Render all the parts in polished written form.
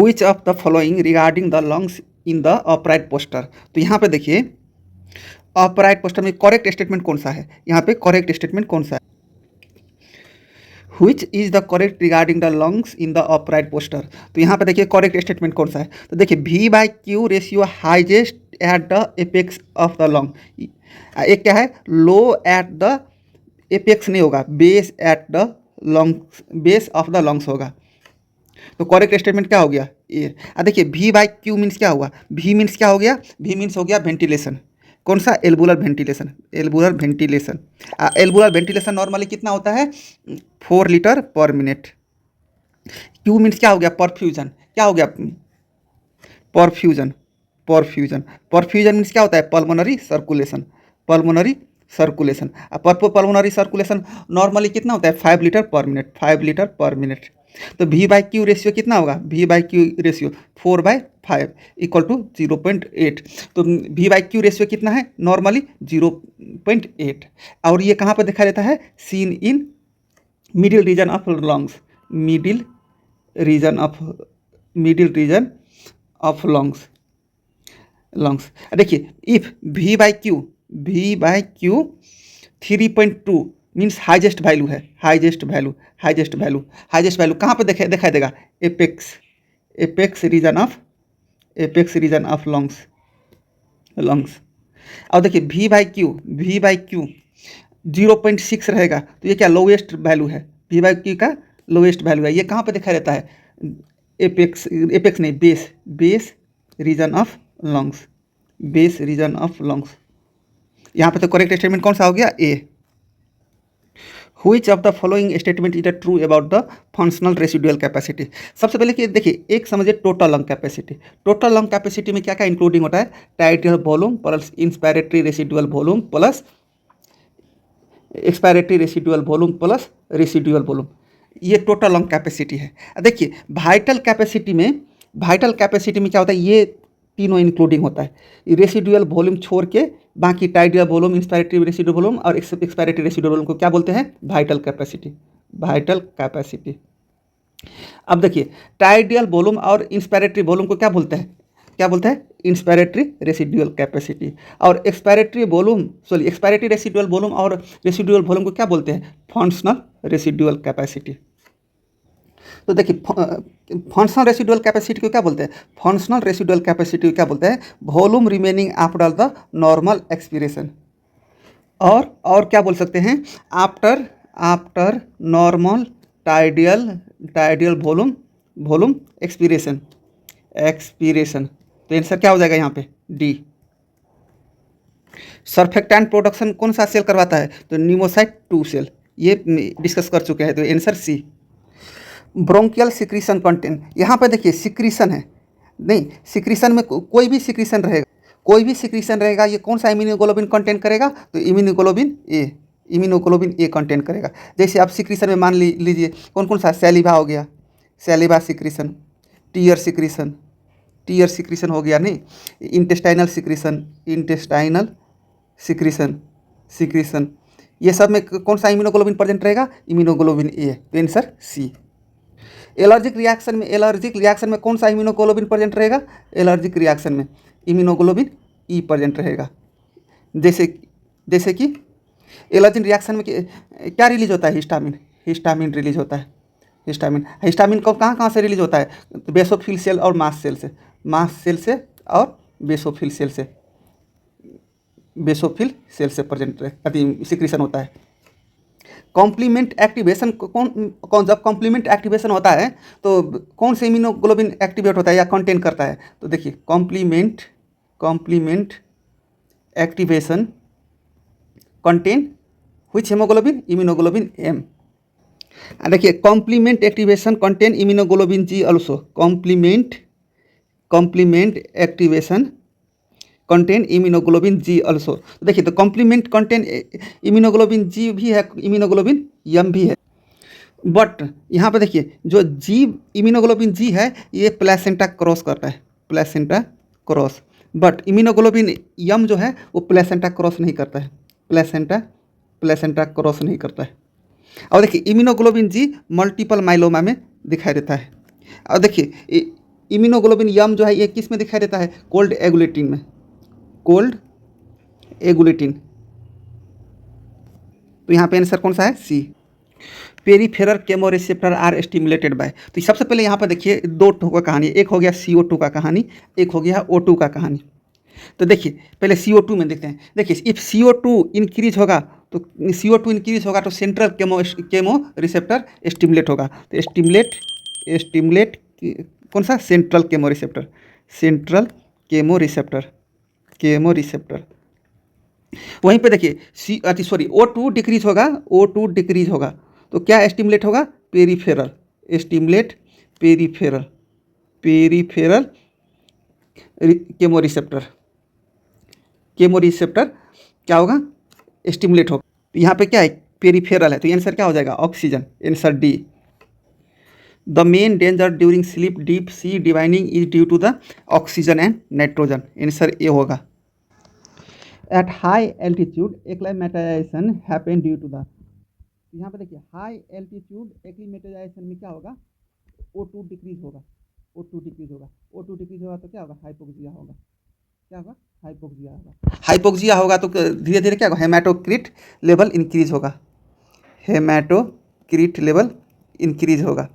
Which of the following regarding the lungs in the upright poster. तो यहाँ पे देखिए अपराइट पोस्टर में करेक्ट स्टेटमेंट कौन सा है, यहाँ पे करेक्ट स्टेटमेंट कौन सा है, which is the correct regarding the lungs in the upright poster. तो यहाँ पे देखिए करेक्ट स्टेटमेंट कौन सा है, तो देखिए V/Q ratio highest at the apex of the lung. एक क्या है, लो एट द एपेक्स नहीं होगा, base at the lungs, base of the lungs होगा। तो करेक्ट स्टेटमेंट क्या हो गया, ए। देखिए V/Q मीन्स क्या हुआ, V मीन्स क्या हो गया, V मीन्स हो गया वेंटिलेशन। कौन सा, एल्बुलर वेंटिलेशन, एल्बुलर वेंटिलेशन। एल्बुलर वेंटिलेशन नॉर्मली कितना होता है, 4 लीटर पर मिनट। Q मीन्स क्या हो गया, परफ्यूजन। क्या हो गया, परफ्यूजन, परफ्यूजन। परफ्यूजन मीन्स क्या होता है, pulmonary circulation, pulmonary circulation. Pulmonary circulation normally कितना होता है, 5 लीटर पर मिनट, 5 लीटर पर मिनट। तो V/Q रेशियो कितना होगा, V/Q रेशियो 4/5 इक्वल टू 0.8। तो V/Q रेशियो कितना है, नॉर्मली 0.8। और ये कहाँ पर दिखाई देता है, seen in middle region of lungs, middle region of, middle region of lungs, lungs. देखिए if V/Q 3.2 means highest value है, highest value, highest value, highest value कहाँ पे दिखाई देगा, apex, apex region of, apex region of lungs, lungs. और देखिए V/Q 0.6 रहेगा, तो ये क्या लोएस्ट वैल्यू है, V/Q का लोएस्ट वैल्यू है। ये कहाँ पे दिखाई देता है, एपेक्स, एपेक्स नहीं, base, base region of lungs, base region of lungs. यहाँ पे तो करेक्ट स्टेटमेंट कौन सा हो गया, A. Which of the following statement is true about the functional residual capacity. सबसे पहले कि देखिए एक समझिए total lung capacity. Total lung capacity में क्या क्या इंक्लूडिंग होता है, tidal volume plus inspiratory residual volume plus expiratory residual volume plus residual volume, ये टोटल लंग कैपेसिटी है। देखिए वाइटल कैपेसिटी में, वाइटल कैपेसिटी में क्या होता है, ये तीनों इंक्लूडिंग होता है। रेसिडुअल वॉल्यूम छोड़ के बाकी टाइडियल वॉल्यूम, इंस्पायरेटरी रेसिडुअल वॉल्यूम और एक्सपायरेटरी रेसिडुअल वॉल्यूम को क्या बोलते हैं, वाइटल कैपेसिटी, वाइटल कैपेसिटी। अब देखिए टाइडियल वॉल्यूम और इंस्पायरेटरी वॉल्यूम को क्या बोलते हैं, क्या बोलते हैं, इंस्पायरेटरी रेसिडुअल कैपेसिटी। और expiratory volume, sorry expiratory residual volume और रेसिडुअल वॉल्यूम को क्या बोलते हैं, फंक्शनल रेसिडुअल कैपेसिटी। तो देखिए फंक्शनल रेसिडुअल कैपेसिटी को क्या बोलते हैं, फंक्शनल रेसिडुअल कैपेसिटी को क्या बोलते हैं, volume remaining after the normal expiration. और क्या बोल सकते हैं, after, after normal tidal, tidal volume, volume expiration, expiration. तो आंसर क्या हो जाएगा यहाँ पे, डी। सर्फेक्टेंट प्रोडक्शन कौन सा सेल करवाता है, तो न्यूमोसाइट 2 सेल, ये डिस्कस कर चुके हैं, तो answer C. Bronchial secretion content, यहाँ पे देखिए सिक्रीशन है, नहीं सिक्रीशन में कोई भी सिक्रीशन रहेगा, कोई भी सिक्रीशन रहेगा, ये कौन सा इम्यूनोग्लोबिन कंटेंट करेगा, तो immunoglobulin A, immunoglobulin a content करेगा। जैसे आप सिक्रीशन में मान लीजिए कौन कौन सा, सैलिवा हो गया, saliva secretion, tear secretion, tear secretion हो गया, नहीं intestinal secretion, intestinal secretion, secretion, ये सब में कौन सा इम्यूनोग्लोबिन प्रेजेंट रहेगा, इम्यूनोग्लोबिन ए, तो आंसर सी। एलर्जिक रिएक्शन में, एलर्जिक रिएक्शन में कौन सा इम्यूनोग्लोबिन प्रेजेंट रहेगा, एलर्जिक रिएक्शन में इम्यूनोग्लोबिन ई प्रेजेंट रहेगा। जैसे कि एलर्जिक रिएक्शन में क्या रिलीज होता है, हिस्टामिन, हिस्टामिन रिलीज होता है, हिस्टामिन। हिस्टामिन को कहाँ कहाँ से रिलीज होता है, बेसोफिल सेल और मास्ट सेल से, मास्ट सेल से और बेसोफिल सेल से, बेसोफिल सेल से प्रेजेंट सिक्रीशन होता है। कॉम्प्लीमेंट एक्टिवेशन कौन जब कॉम्प्लीमेंट एक्टिवेशन होता है तो कौन से इम्यूनोग्लोबिन एक्टिवेट होता है या कंटेन करता है, तो देखिए complement, complement activation contain which haemoglobin, immunoglobin M. देखिए complement activation contain immunoglobin G also, complement, complement activation contain immunoglobin G also. देखिए तो कॉम्प्लीमेंट कंटेन इम्यूनोग्लोबिन जी भी है, इम्यूनोग्लोबिन एम भी है, बट यहाँ पे देखिए जो जी इम्यूनोग्लोबिन जी है ये प्लेसेंटा क्रॉस करता है, placenta cross, but immunoglobin M जो है वो प्लेसेंटा क्रॉस नहीं करता है, प्लेसेंटा, प्लेसेंटा क्रॉस नहीं करता है। और देखिए इम्यूनोग्लोबिन जी मल्टीपल माइलोमा में दिखाई देता है। और देखिए इम्यूनोग्लोबिन यम जो है ये किस में दिखाई देता है? कोल्ड एगुलेटिन में, कोल्ड एगुलेटिन। तो यहाँ पे आंसर कौन सा है? C. Peripheral chemoreceptor are stimulated by. तो सबसे पहले यहाँ पर देखिए दो ठो का कहानी, एक हो गया CO2 का कहानी, एक हो गया O2 का कहानी। तो देखिए पहले CO2 में देखते हैं। देखिए इफ CO2 इंक्रीज होगा तो CO2 इंक्रीज होगा तो सेंट्रल केमो रिसेप्टर स्टिमुलेट होगा। तो स्टिमुलेट कौन सा? Central chemo receptor, central chemo receptor. वहीं पे देखिए O2 डिक्रीज होगा, O2 डिक्रीज होगा तो क्या स्टिमुलेट होगा? Peripheral, stimulate peripheral chemo receptor क्या होगा? स्टिमुलेट होगा। तो यहाँ पे क्या है? पेरीफेरल है, तो आंसर क्या हो जाएगा? Oxygen, answer D. The main danger during sleep deep sea diving is due to the oxygen and nitrogen, answer A होगा। At high altitude acclimatisation happen due to the. यहाँ पे देखिए हाई एल्टीट्यूड एक्लेमेटाइजेशन में क्या होगा? O2 decrease होगा, O2 decrease होगा तो क्या होगा? हाइपोक्सिया होगा। क्या होगा? हाइपोक्सिया होगा तो धीरे धीरे क्या होगा? हेमाटोक्रिट लेवल इंक्रीज होगा, हेमाटोक्रिट लेवल इंक्रीज होगा।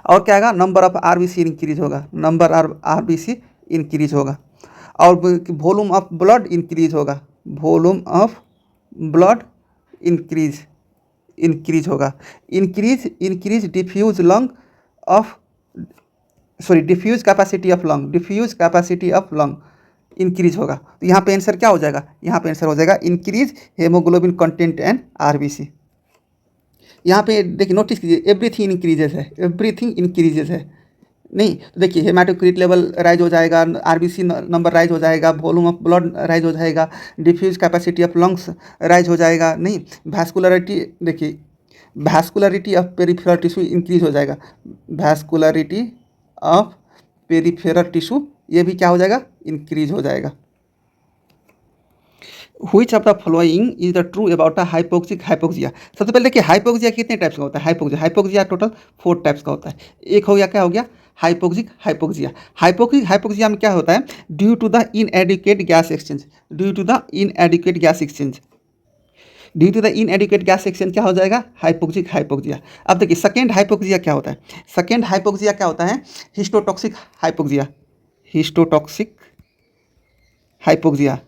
और क्या होगा? नंबर ऑफ RBC इंक्रीज होगा, नंबर ऑफ RBC इंक्रीज होगा। और वॉल्यूम ऑफ ब्लड इंक्रीज होगा, वॉल्यूम ऑफ ब्लड इंक्रीज होगा। Increase diffuse lung of diffuse capacity of lung increase होगा। तो यहाँ पे आंसर क्या हो जाएगा? यहाँ पे आंसर हो जाएगा increase haemoglobin content and RBC। यहाँ पे देखिए नोटिस कीजिए एवरीथिंग इंक्रीजेज है नहीं। तो देखिए हेमाटोक्रिट लेवल राइज हो जाएगा, RBC नंबर राइज हो जाएगा, वॉल्यूम ऑफ ब्लड राइज हो जाएगा, diffuse capacity of lungs rise हो जाएगा नहीं। वैस्कुलरिटी देखिए vascularity of peripheral tissue increase हो जाएगा, वैस्कुलरिटी ऑफ पेरिफेरल टिश्यू ये भी क्या हो जाएगा? इंक्रीज हो जाएगा। Which of the following is the true about a hypoxia. सबसे पहले देखिए हाइपोक्सिया कितने टाइप्स का होता है? हाइपोक्सिया टोटल 4 टाइप्स का होता है। एक हो गया क्या हो गया? हाइपोक्सिया में क्या होता है? Due to the inadequate gas exchange, due to the inadequate gas exchange क्या हो जाएगा? हाइपोक्सिया। अब देखिए सेकेंड हाइपोक्सिया क्या होता है? सेकेंड हाइपोक्सिया क्या होता है? Histotoxic hypoxia.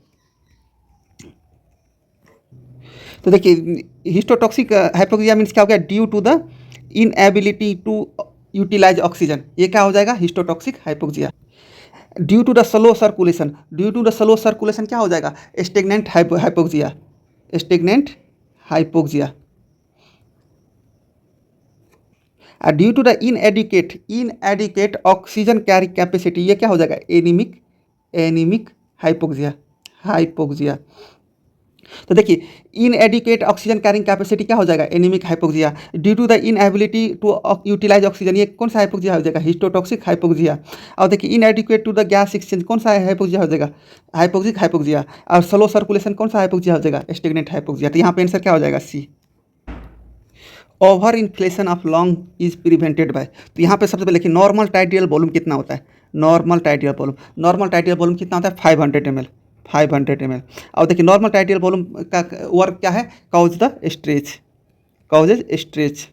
तो देखिए हिस्टोटॉक्सिक हाइपोक्सिया मीन्स क्या हो गया? Due to the inability to utilise oxygen, ये क्या हो जाएगा? Histotoxic hypoxia. Due to the slow circulation क्या हो जाएगा? Stagnant hypoxia. Due to the inadequate oxygen carry capacity ये क्या हो जाएगा? Anaemic hypoxia. तो देखिए इनएडिक्वेट ऑक्सीजन कैरिंग कैपेसिटी क्या हो जाएगा? Anaemic hypoxia. Due to the inability to utilise oxygen ये कौन सा हाइपोक्सिया हो जाएगा? Histotoxic hypoxia. और देखिए inadequate to the gas exchange कौन सा हाइपोक्सिया हो जाएगा? हाइपोक्सिया। और स्लो सर्कुलेशन कौन सा हाइपोक्सिया हो जाएगा? Stagnant hypoxia. तो यहाँ पे आंसर क्या हो जाएगा? C. Over inflation of lung is prevented by. तो यहाँ पे सबसे पहले देखिए नॉर्मल टाइडियल वॉल्यूम कितना होता है? नॉर्मल टाइडियल वॉल्यूम कितना होता है? 500 ml। और देखिए नॉर्मल टाइडियल वॉल्यूम का वर्क क्या है? Causes stretch.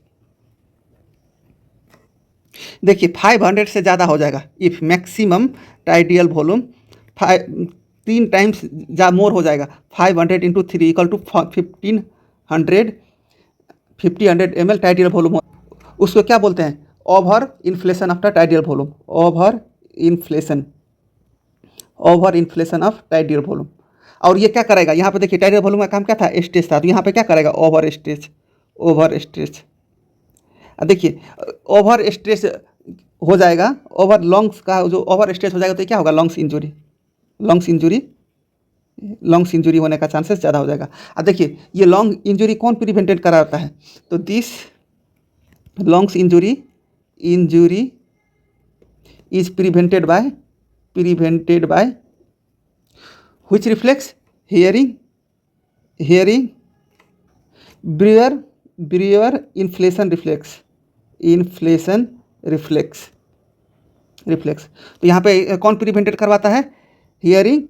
देखिए 500 से ज़्यादा हो जाएगा if maximum tidal volume 3 times more हो जाएगा। 500 × 3 equal to 50 ml tidal volume. उसको क्या बोलते हैं? Over inflation of the tidal volume, over inflation of tidal volume. और ये क्या करेगा? यहाँ पे देखिए टाइडियल वॉल्यूम का काम क्या था? स्ट्रेच था। तो यहाँ पे क्या करेगा? Over stretch. देखिए ओवर स्ट्रेच हो जाएगा, ओवर लंग्स का जो ओवर स्ट्रेच हो जाएगा तो क्या होगा? लंग्स इंजरी होने का चांसेस ज़्यादा हो जाएगा। अब देखिए ये लंग इंजरी कौन प्रिवेंटेड कराता है? तो this lungs injury is prevented by which reflects hearing brewer inflation reflex। Reflex. तो यहाँ पे कौन प्रिवेंटेड करवाता है? Hering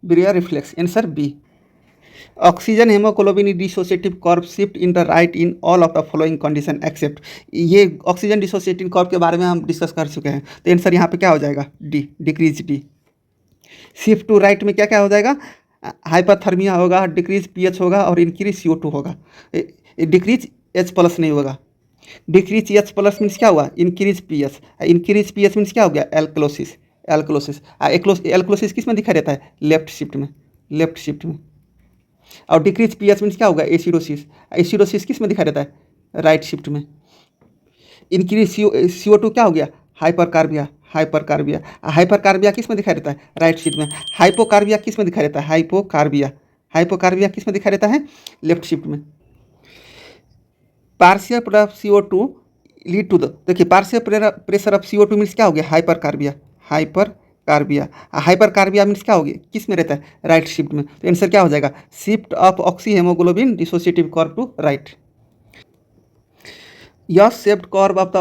Breuer reflex, answer B. Oxygen haemoglobin dissociative curve shift in the right in all of the following condition except. ये oxygen dissociative curve के बारे में हम डिस्कस कर चुके हैं, तो आंसर यहाँ पे क्या हो जाएगा? D, decrease D. Shift to right में क्या क्या हो जाएगा? हाइपरथर्मिया होगा, डिक्रीज पीएच होगा और इंक्रीज CO2 होगा। डिक्रीज H प्लस नहीं होगा। डिक्रीज H प्लस मीन्स क्या हुआ? Increase pH. Increase pH means क्या हो गया? एल्कलोसिस। एल्कलोसिस एल्कलोसिस किस में दिखाई देता है? लेफ्ट शिफ्ट में, लेफ्ट शिफ्ट में। और डिक्रीज पीएच मीन्स क्या होगा? एसिडोसिस। एसिडोसिस किस में दिखाई देता है? राइट शिफ्ट में। इंक्रीज CO2 क्या हो गया? हाइपरकार्बिया। हाइपरकार्बिया। हाइपरकार्बिया किस में दिखाई देता है? राइट शिफ्ट में। हाइपोकार्बिया किस में दिखाई देता है? हाइपोकार्बिया। हाइपोकार्बिया किस में दिखाई देता है? लेफ्ट शिफ्ट में। Partial pressure of CO2 lead to the, देखिए partial pressure of CO2 means क्या हो गया? हाइपरकार्बिया। हाइपरकार्बिया। हाइपरकार्बिया मीन्स क्या हो गया? किस में रहता है? राइट शिफ्ट में। तो आंसर क्या हो जाएगा? Shift of oxy haemoglobin dissociative curve to right. यह shaped curve of the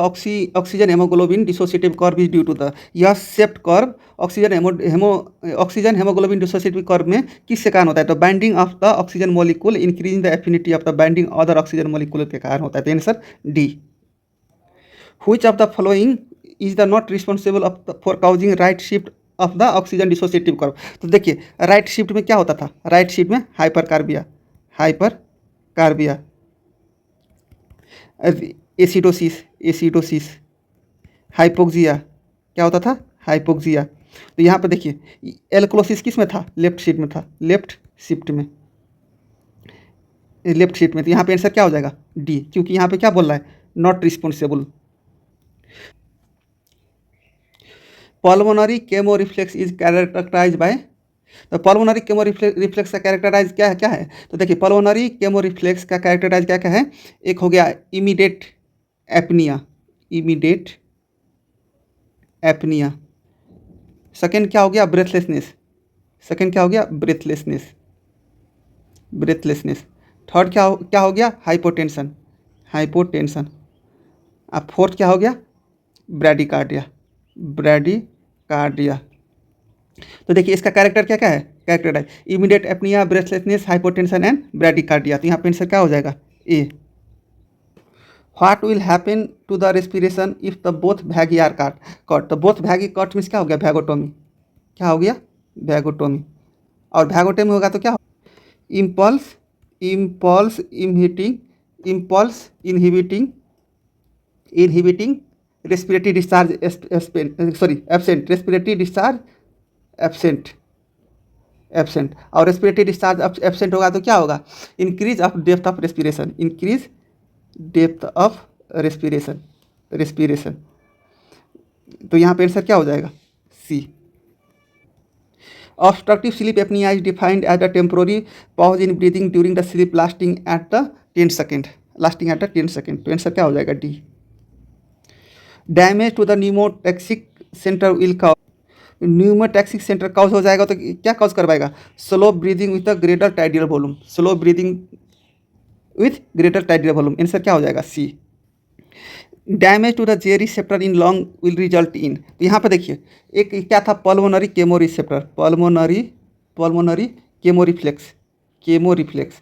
oxygen haemoglobin dissociative curve is due to the, यह shaped curve oxygen haemoglobin dissociative curve में किससे कारण होता है? तो binding of the oxygen molecule increasing the affinity of the binding other oxygen molecule के कारण होता है। तो answer D. Which of the following is the not responsible for causing right shift of the oxygen dissociative curve. तो देखिए right shift में क्या होता था? राइट शिफ्ट में हाइपरकार्बिया, हाइपरकार्बिया, एसिडोसिस, एसिडोसिस, हाइपोक्सिया, क्या होता था? हाइपोक्सिया। तो यहाँ पे देखिए एल्कलोसिस किस में था? लेफ्ट शिफ्ट में था, लेफ्ट शिफ्ट में, लेफ्ट शिफ्ट में। तो यहाँ पे आंसर क्या हो जाएगा? डी, क्योंकि यहाँ पे क्या बोल रहा है? Not responsible. Pulmonary chemo reflex is characterize by, तो पल्मोनरी केमो रिफ्लेक्स का कैरेक्टराइज क्या है? क्या है? तो देखिए पल्मोनरी केमो रिफ्लेक्स का कैरेक्टराइज क्या क्या है? एक हो गया immediate apnoea, immediate apnoea. Second क्या हो गया? ब्रेथलेसनेस। सेकेंड क्या हो गया? Breathlessness, breathlessness. थर्ड क्या हो गया? Hypotension, hypotension. अब फोर्थ क्या हो गया? Bradycardia, bradycardia. तो देखिए इसका कैरेक्टर क्या क्या है? कैरेक्टर है immediate apnoea, breathlessness, hypotension and bradycardia. तो यहाँ पे आंसर क्या हो जाएगा? A. What will happen to the respiration if the both vagi are cut. तो बोथ भैगी कट मीन्स क्या हो गया? भैगोटोमी। क्या हो गया? भैगोटोमी। और भैगोटोमी होगा तो क्या हो? Impulse, impulse inhibiting, impulse inhibiting, inhibiting respiratory discharge absent, respiratory discharge absent, absent. और रेस्पिरेटरी डिस्चार्ज एब्सेंट होगा तो क्या होगा? Increase of depth of respiration, increase depth of respiration, respiration. तो यहाँ पे आंसर क्या हो जाएगा? C. Obstructive sleep apnoea is defined as the temporary pause in breathing during the sleep lasting at the 10 second, lasting at the 10 second. तो answer क्या हो जाएगा? D. Damage to the pneumotaxic centre will cause, pneumotaxic centre cause हो जाएगा तो क्या cause करवाएगा? Slow breathing with the greater tidal volume, slow breathing with greater tidal volume. Answer क्या हो जाएगा? C. Damage to the J receptor in lung will result in, तो यहाँ पे देखिए एक क्या था? Pulmonary chemo receptor, pulmonary chemo reflex, chemo reflex,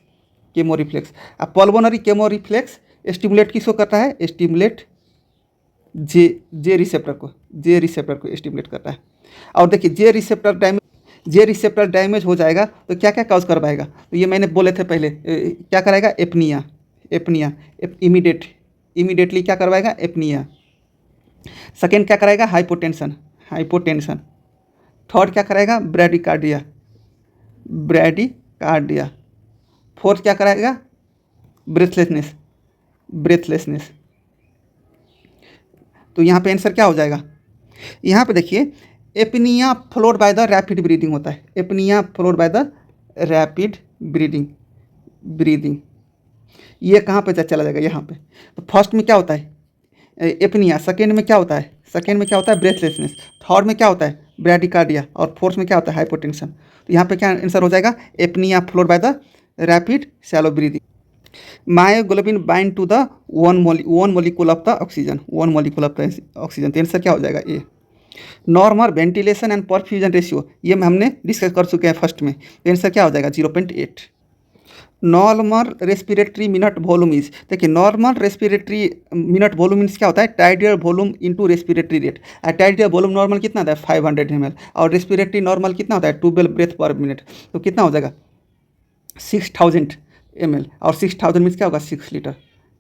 chemo reflex. अब पल्मोनरी केमो रिफ्लेक्स स्टिमुलेट किसको करता है? स्टिमुलेट जे रिसेप्टर को, जे रिसेप्टर को स्टिमुलेट करता है। और देखिए जे रिसेप्टर डैमेज हो जाएगा तो क्या क्या कॉज करवाएगा? तो ये मैंने बोले थे पहले, क्या कराएगा? एपनिया, एपनिया, इमीडिएटली क्या करवाएगा? एपनिया। सेकेंड क्या कराएगा? Hypotension, hypotension. थर्ड क्या कराएगा? Bradycardia, bradycardia. फोर्थ क्या कराएगा? Breathlessness, breathlessness. तो यहाँ पे आंसर क्या हो जाएगा? यहाँ पे देखिए apnoea followed by the rapid breathing होता है, apnoea followed by the rapid breathing, breathing. ये कहाँ पे चला जाएगा? यहाँ पे। तो फर्स्ट में क्या होता है? एपनिया। सेकेंड में क्या होता है? सेकेंड में क्या होता है? ब्रेथलेसनेस। थर्ड में क्या होता है? ब्रैडिकार्डिया। और फोर्थ में क्या होता है? हाइपोटेंशन। तो यहाँ पे क्या आंसर हो जाएगा? Apnoea followed by the rapid shallow breathing. Myoglobin bind to the one molecule of the oxygen, one molecule of the oxygen. तो आंसर क्या हो जाएगा? A. Normal ventilation and perfusion ratio ये हमने डिस्कस कर चुके हैं फर्स्ट में, तो आंसर क्या हो जाएगा 0.8। Normal respiratory minute volume is, देखिए normal respiratory minute volume means क्या होता है, tidal volume into respiratory rate. Tidal volume normal कितना होता है 500 ml, और रेस्पिरेटरी नॉर्मल कितना होता है 12 ब्रेथ पर मिनट, तो कितना हो जाएगा 6000 ml, और 6000 मीन्स क्या होगा 6 लीटर,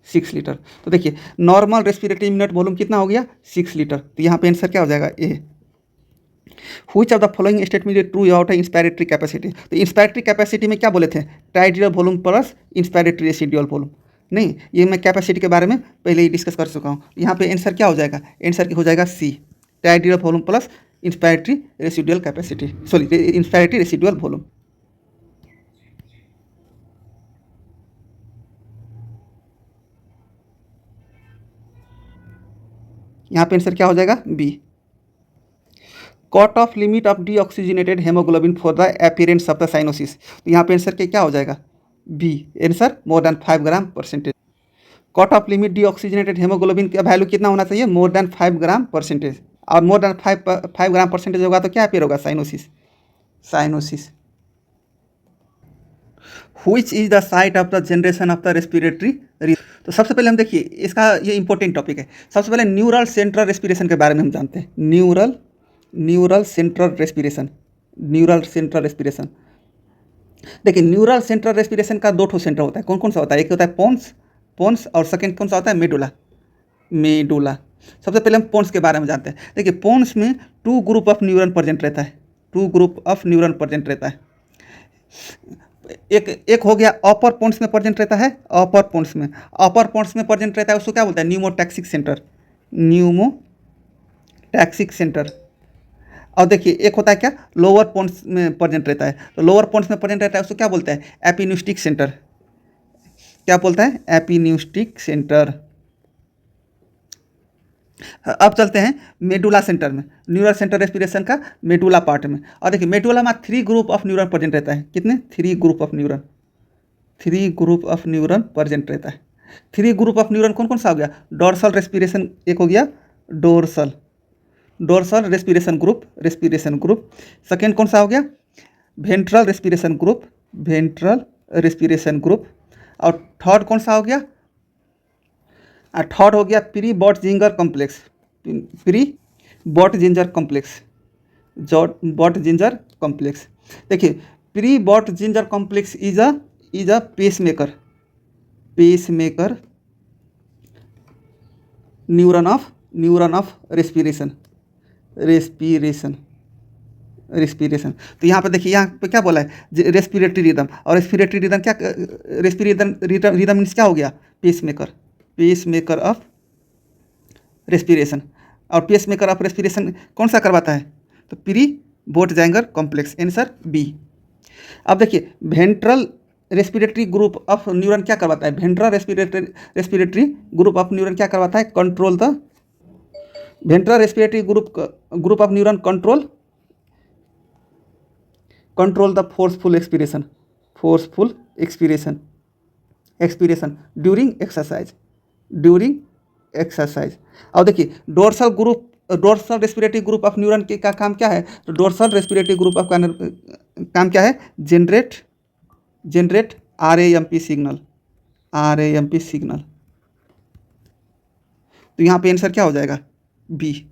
6 लीटर। तो देखिए नॉर्मल रेस्पिरेटरी मिनट वॉल्यूम कितना हो गया 6 लीटर, तो यहाँ पे आंसर क्या हो जाएगा A. Which of the following statement is true about inspiratory capacity, तो इंस्पायरेटरी कैपेसिटी में क्या बोले थे, tidal volume plus inspiratory residual volume, नहीं ये मैं कैपेसिटी के बारे में पहले ही डिस्कस कर चुका हूँ। यहाँ पे आंसर क्या हो जाएगा, आंसर हो जाएगा C, tidal volume plus inspiratory residual capacity, sorry inspiratory residual volume. यहाँ पे आंसर क्या हो जाएगा B. Cut off limit of deoxygenated haemoglobin for the appearance of the cyanosis, तो यहाँ पे आंसर के क्या हो जाएगा B, answer more than 5 gram percentage. Cut off limit deoxygenated haemoglobin का वैल्यू कितना होना चाहिए, मोर देन 5 ग्राम परसेंटेज, और मोर देन 5 ग्राम परसेंटेज होगा तो क्या अपीयर होगा cyanosis, cyanosis. Which is the site of the generation of the respiratory, तो सबसे पहले हम देखिए इसका ये इंपॉर्टेंट टॉपिक है। सबसे पहले न्यूरल सेंट्रल रेस्पिरेशन के बारे में हम जानते हैं, neural central respiration, neural central respiration. देखिए न्यूरल सेंट्रल रेस्पिरेशन का 2 सेंटर होता है, कौन कौन सा होता है, एक होता है पोन्स और सेकंड कौन सा होता है मेडुला। सबसे पहले हम पोन्स के बारे में जानते हैं। देखिए पोन्स में 2 ग्रुप ऑफ न्यूरन प्रेजेंट रहता है, 2 ग्रुप ऑफ न्यूरन प्रेजेंट रहता है। एक हो गया अपर पोन्स में प्रेजेंट रहता है, अपर पोन्स में प्रेजेंट रहता है, उसको क्या बोलते हैं न्यूमोटैक्सिक सेंटर। और देखिए एक होता है क्या लोअर पोन्स में प्रेजेंट रहता है, तो लोअर पोन्स में प्रेजेंट रहता है उसको क्या बोलते हैं एपिन्यूस्टिक सेंटर, क्या बोलता है एपिन्यूस्टिक सेंटर। अब चलते हैं मेडुला सेंटर में, न्यूरल सेंटर रेस्पिरेशन का मेडुला पार्ट में। और देखिए मेडुला में 3 ग्रुप ऑफ न्यूरन प्रेजेंट रहता है, कितने 3 ग्रुप ऑफ न्यूरन प्रेजेंट रहता है। 3 ग्रुप ऑफ न्यूरन कौन कौन सा हो गया, डोर्सल रेस्पिरेशन एक हो गया, डोर्सल रेस्पिरेशन ग्रुप। सेकेंड कौन सा हो गया वेंट्रल रेस्पिरेशन ग्रुप। और थर्ड कौन सा हो गया, थर्ड हो गया प्री बॉट जिंजर कॉम्प्लेक्स। देखिए pre Botzinger complex is a pacemaker neuron of respiration. तो यहाँ पे देखिए यहाँ पे क्या बोला है रेस्पिरेटरी रिदम, और रेस्पिरेटरी रिदम क्या, रिदम मीन्स क्या हो गया पेसमेकर ऑफ रेस्पिरेशन। और पेसमेकर ऑफ रेस्पिरेशन कौन सा करवाता है, तो pre Botzinger complex, answer B. अब देखिए ventral respiratory group of neuron क्या करवाता है, ventral respiratory group of neuron क्या करवाता है, control the ventral respiratory group of neuron control the forceful expiration during exercise. और देखिए dorsal respiratory group of neuron के का काम क्या है, तो डोर्सल रेस्पिरेटरी ग्रुप ऑफ का काम क्या है, जनरेट आरएएमपी सिग्नल। तो यहाँ पे आंसर क्या हो जाएगा बी।